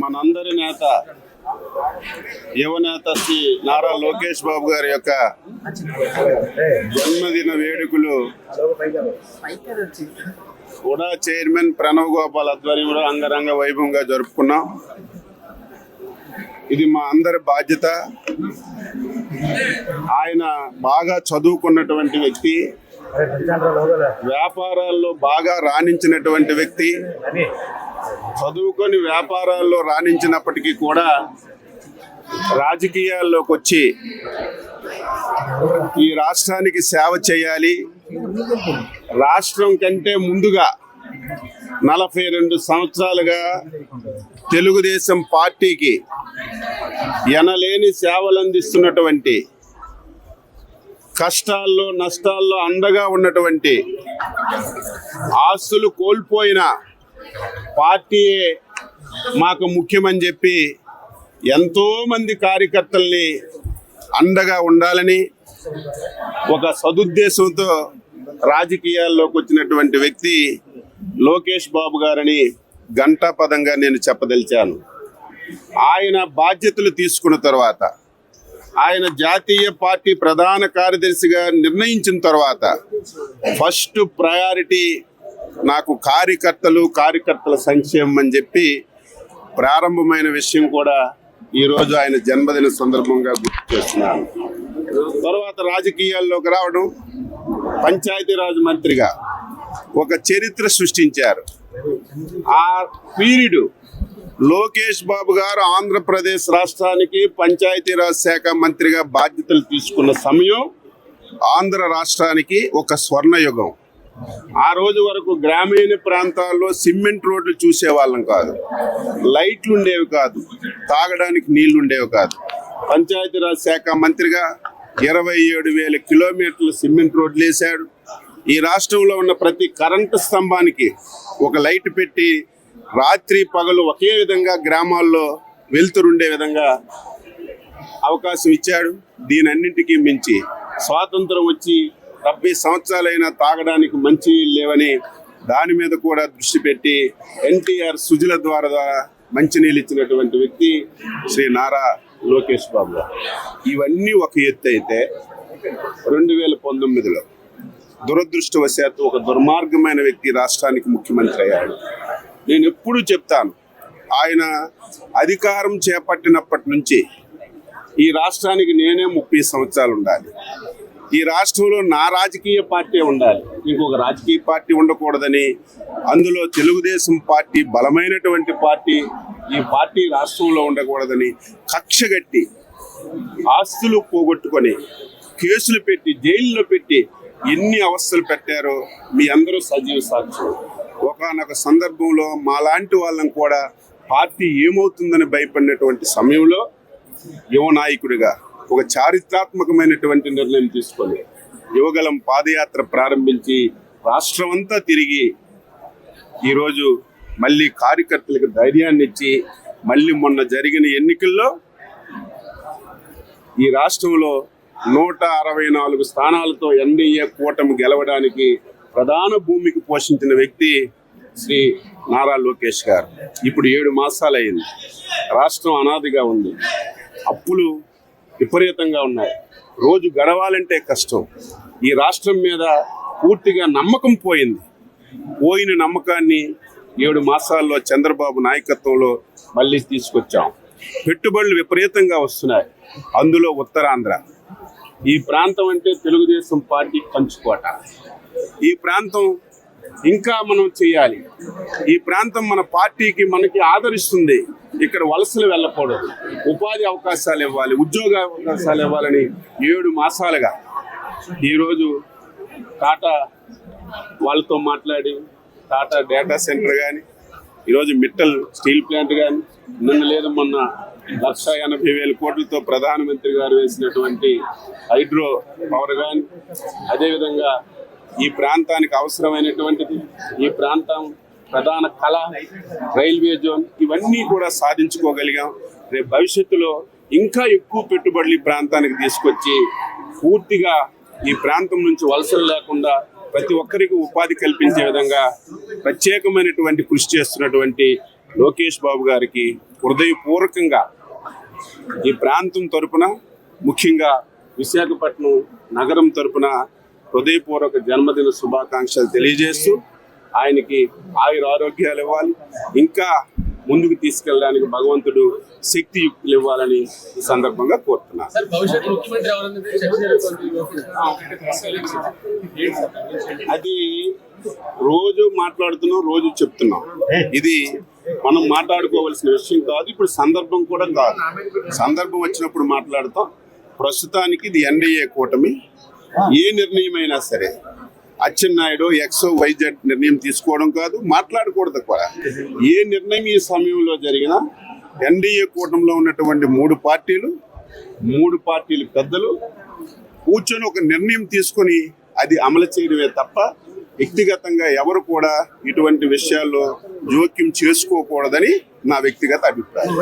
మనందరి నేత యువనేత శ్రీ నారా లోకేష్ బాబు గారి యొక్క జన్మదిన వేడుకలు కూడా చైర్మన్ ప్రణవ్ గోపాల్ ఆధ్వర్యంలో అంగరంగ వైభవంగా జరుపుకున్నాం. ఇది మా అందరి బాధ్యత. ఆయన బాగా చదువుకున్నటువంటి వ్యక్తి, వ్యాపారాల్లో బాగా రాణించినటువంటి వ్యక్తి. చదువుకొని వ్యాపారాల్లో రాణించినప్పటికీ కూడా రాజకీయాల్లోకి వచ్చి ఈ రాష్ట్రానికి సేవ చేయాలి. రాష్ట్రం కంటే ముందుగా 42 సంవత్సరాలుగా తెలుగుదేశం పార్టీకి ఎనలేని సేవలు అందిస్తున్నటువంటి, కష్టాల్లో నష్టాల్లో అండగా ఉన్నటువంటి, ఆస్తులు కోల్పోయిన పార్టీయే మాకు ముఖ్యమని చెప్పి ఎంతోమంది కార్యకర్తల్ని అండగా ఉండాలని ఒక సదుద్దేశంతో రాజకీయాల్లోకి వచ్చినటువంటి వ్యక్తి లోకేష్ బాబు గారని ఘంటాపదంగా నేను చెప్పదలిచాను. ఆయన బాధ్యతలు తీసుకున్న తర్వాత, ఆయన జాతీయ పార్టీ ప్రధాన కార్యదర్శిగా నిర్ణయించిన తర్వాత ఫస్ట్ ప్రయారిటీ నాకు కార్యకర్తల సంక్షేమం అని చెప్పి ప్రారంభమైన విషయం కూడా ఈరోజు ఆయన జన్మదిన సందర్భంగా గుర్తు చేస్తున్నాను. తర్వాత రాజకీయాల్లోకి రావడం, పంచాయతీరాజ్ మంత్రిగా ఒక చరిత్ర సృష్టించారు. ఆ పీరియడ్ లోకేష్ బాబు గారు ఆంధ్రప్రదేశ్ రాష్ట్రానికి పంచాయతీరాజ్ శాఖ మంత్రిగా బాధ్యతలు తీసుకున్న సమయం ఆంధ్ర రాష్ట్రానికి ఒక స్వర్ణయుగం. ఆ రోజు వరకు గ్రామీణ ప్రాంతాల్లో సిమెంట్ రోడ్లు చూసేవాళ్ళం కాదు, లైట్లు ఉండేవి కాదు, తాగడానికి నీళ్లు ఉండేవి కాదు. పంచాయతీరాజ్ శాఖ మంత్రిగా 27,000 కిలోమీటర్ల సిమెంట్ రోడ్లు వేశాడు. ఈ రాష్ట్రంలో ఉన్న ప్రతి కరెంటు స్తంభానికి ఒక లైట్ పెట్టి రాత్రి పగలు ఒకే విధంగా గ్రామాల్లో వెలుతురుండే విధంగా అవకాశం ఇచ్చాడు. దీనన్నింటికీ మించి స్వాతంత్రం వచ్చి 70 సంవత్సరాలైనా తాగడానికి మంచి లేవని దాని మీద కూడా దృష్టి పెట్టి ఎన్టీఆర్ సుజల ద్వారా మంచినీళ్ళు ఇచ్చినటువంటి వ్యక్తి శ్రీ నారా లోకేష్ బాబు గారు. ఇవన్నీ ఒక ఎత్తు అయితే 2019లో దురదృష్టవశాత్తు ఒక దుర్మార్గమైన వ్యక్తి రాష్ట్రానికి ముఖ్యమంత్రి అయ్యాడు. నేను ఎప్పుడూ చెప్తాను, ఆయన అధికారం చేపట్టినప్పటి నుంచి ఈ రాష్ట్రానికి నేనే 30 సంవత్సరాలు ఉండాలి, ఈ రాష్ట్రంలో నా రాజకీయ పార్టీ ఉండాలి, ఇంకొక రాజకీయ పార్టీ ఉండకూడదని, అందులో తెలుగుదేశం పార్టీ బలమైనటువంటి పార్టీ, ఈ పార్టీ రాష్ట్రంలో ఉండకూడదని కక్షగట్టి ఆస్తులు పోగొట్టుకొని కేసులు పెట్టి జైల్లో పెట్టి ఎన్ని అవస్థలు పెట్టారో మీ అందరూ సజీవ సాక్ష్యం. ఒకానొక సందర్భంలో మాలాంటి వాళ్ళని కూడా పార్టీ ఏమవుతుందని భయపడినటువంటి సమయంలో యువ నాయకుడిగా ఒక చారిత్రాత్మకమైనటువంటి నిర్ణయం తీసుకొని యువగలం పాదయాత్ర ప్రారంభించి రాష్ట్రం అంతా తిరిగి ఈరోజు మళ్ళీ కార్యకర్తలకు ధైర్యాన్ని ఇచ్చి మళ్ళీ మొన్న జరిగిన ఎన్నికల్లో ఈ రాష్ట్రంలో 164 స్థానాలతో ఎన్డీఏ కూటమి గెలవడానికి ప్రధాన భూమికి పోషించిన వ్యక్తి శ్రీ నారా లోకేష్ గారు. ఇప్పుడు 7 మాసాలు అయింది. రాష్ట్రం అనాదిగా ఉంది, అప్పులు విపరీతంగా ఉన్నాయి, రోజు గడవాలంటే కష్టం. ఈ రాష్ట్రం మీద పూర్తిగా నమ్మకం పోయింది. పోయిన నమ్మకాన్ని 7 మాసాల్లో చంద్రబాబు నాయకత్వంలో మళ్ళీ తీసుకొచ్చాం. పెట్టుబడులు విపరీతంగా వస్తున్నాయి. అందులో ఉత్తరాంధ్ర ఈ ప్రాంతం అంటే తెలుగుదేశం పార్టీ పంచుకోట. ఈ ప్రాంతం ఇంకా మనం చేయాలి. ఈ ప్రాంతం మన పార్టీకి మనకి ఆదరిస్తుంది. ఇక్కడ వలసలు వెళ్ళకూడదు, ఉపాధి అవకాశాలు ఇవ్వాలి, ఉద్యోగ అవకాశాలు ఇవ్వాలని 7 మాసాలుగా ఈరోజు టాటా వాళ్ళతో మాట్లాడి టాటా డేటా సెంటర్ కానీ, ఈరోజు మిట్టల్ స్టీల్ ప్లాంట్ కానీ, నిన్న లేదు మొన్న 1,80,000 కోట్లతో ప్రధానమంత్రి గారు వేసినటువంటి హైడ్రో పవర్ కానీ, అదేవిధంగా ఈ ప్రాంతానికి అవసరమైనటువంటిది, ఈ ప్రాంతం ప్రధాన కళ, రైల్వే జోన్, ఇవన్నీ కూడా సాధించుకోగలిగాం. రేపు భవిష్యత్తులో ఇంకా ఎక్కువ పెట్టుబడులు ఈ ప్రాంతానికి తీసుకొచ్చి పూర్తిగా ఈ ప్రాంతం నుంచి వలసలు లేకుండా ప్రతి ఒక్కరికి ఉపాధి కల్పించే విధంగా ప్రత్యేకమైనటువంటి కృషి చేస్తున్నటువంటి లోకేష్ బాబు గారికి హృదయపూర్వకంగా ఈ ప్రాంతం తరపున, ముఖ్యంగా విశాఖపట్నం నగరం తరపున హృదయపూర్వక జన్మదిన శుభాకాంక్షలు తెలియజేస్తూ ఆయనకి ఆయుర ఆరోగ్యాలు ఇవ్వాలి, ఇంకా ముందుకు తీసుకెళ్ళడానికి భగవంతుడు శక్తియుక్తులు ఇవ్వాలని ఈ సందర్భంగా కోరుతున్నాను. అది రోజు మాట్లాడుతున్నాం, రోజు చెప్తున్నాం. ఇది మనం మాట్లాడుకోవాల్సిన విషయం కాదు, ఇప్పుడు సందర్భం కూడా కాదు. సందర్భం వచ్చినప్పుడు మాట్లాడతాం. ప్రస్తుతానికి ఇది ఎన్డీఏ కూటమి. ఏ నిర్ణయం అయినా సరే అచ్చెన్నాయుడు XYZ నిర్ణయం తీసుకోవడం కాదు, మాట్లాడకూడదు కూడా. ఏ నిర్ణయం ఈ సమయంలో జరిగినా ఎన్డీఏ కూటమిలో ఉన్నటువంటి మూడు పార్టీలు పెద్దలు కూర్చొని ఒక నిర్ణయం తీసుకొని అది అమలు చేయడమే తప్ప వ్యక్తిగతంగా ఎవరు కూడా ఇటువంటి విషయాల్లో జోక్యం చేసుకోకూడదని నా వ్యక్తిగత అభిప్రాయం.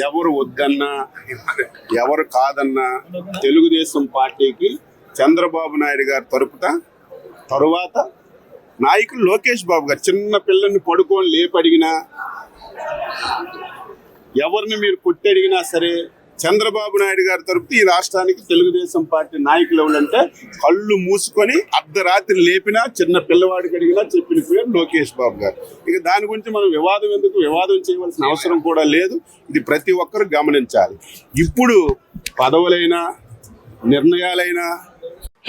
ఎవరు వద్దన్నా ఎవరు కాదన్నా తెలుగుదేశం పార్టీకి చంద్రబాబు నాయుడు గారు తరువాత నాయకులు లోకేష్ బాబు గారు చిన్న పిల్లల్ని పడుకొని లేపడిగినా, ఎవరిని మీరు కొట్టడిగినా సరే చంద్రబాబు నాయుడు గారి తరపున ఈ రాష్ట్రానికి తెలుగుదేశం పార్టీ నాయకులు ఎవరంటే కళ్ళు మూసుకొని అర్ధరాత్రి లేపినా చిన్న పిల్లవాడికి అడిగినా చెప్పిన పేరు లోకేష్ బాబు గారు. ఇక దాని గురించి మనం వివాదం చేయవలసిన అవసరం కూడా లేదు. ఇది ప్రతి ఒక్కరు గమనించాలి. ఇప్పుడు పదవులైనా నిర్ణయాలైనా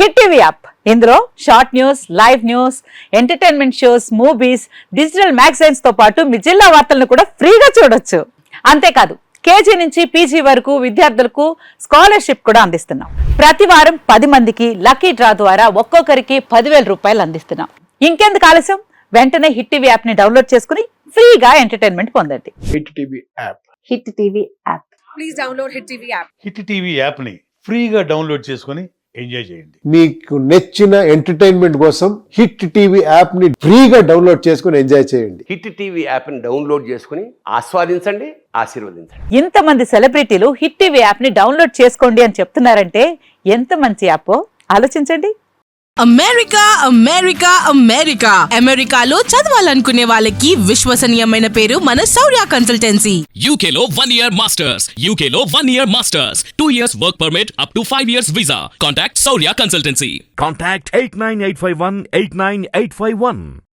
హిట్ టీవీ యాప్, ఇందులో short news, live news, entertainment shows, movies, digital magazines తో పాటు మీ జిల్లా వార్తలను కూడా ఫ్రీగా చూడొచ్చు. అంతేకాదు కేజీ నుంచి పీజీ వరకు విద్యార్థులకు స్కాలర్షిప్ కూడా అందిస్తున్నాం. ప్రతి వారం 10 మందికి లక్కీ డ్రా ద్వారా ఒక్కొక్కరికి 10,000 రూపాయలు అందిస్తున్నాం. ఇంకెందుకు ఆలస్యం, వెంటనే హిట్ టీవీ యాప్ ని డౌన్లోడ్ చేసుకుని ఫ్రీగా ఎంటర్టైన్మెంట్ పొందండి. Hit TV app. Hit TV app. Please download hit TV app. Hit TV app ని ఫ్రీగా డౌన్లోడ్ చేసుకొని ఎంజాయ్ చేయండి. మీకు నచ్చిన ఎంటర్టైన్మెంట్ కోసం హిట్ టీవీ యాప్ ని ఫ్రీగా డౌన్లోడ్ చేసుకొని ఎంజాయ్ చేయండి. హిట్ టీవీ యాప్ ని డౌన్లోడ్ చేసుకుని ఆస్వాదించండి, ఆశీర్వదించండి. ఇంతమంది సెలబ్రిటీలు హిట్ టీవీ యాప్ ని డౌన్లోడ్ చేసుకోండి అని చెప్తున్నారంటే ఎంత మంచి యాప్ ఆలోచించండి. అమెరికాలో చదవాలనుకునే వాళ్ళకి విశ్వసనీయమైన పేరు మన శౌర్య కన్సల్టెన్సీ. UK లో 1 year masters. UK లో 1 year masters. 2 years work permit up to 5 years visa. Contact Saurya Consultancy. Contact 89851 89851.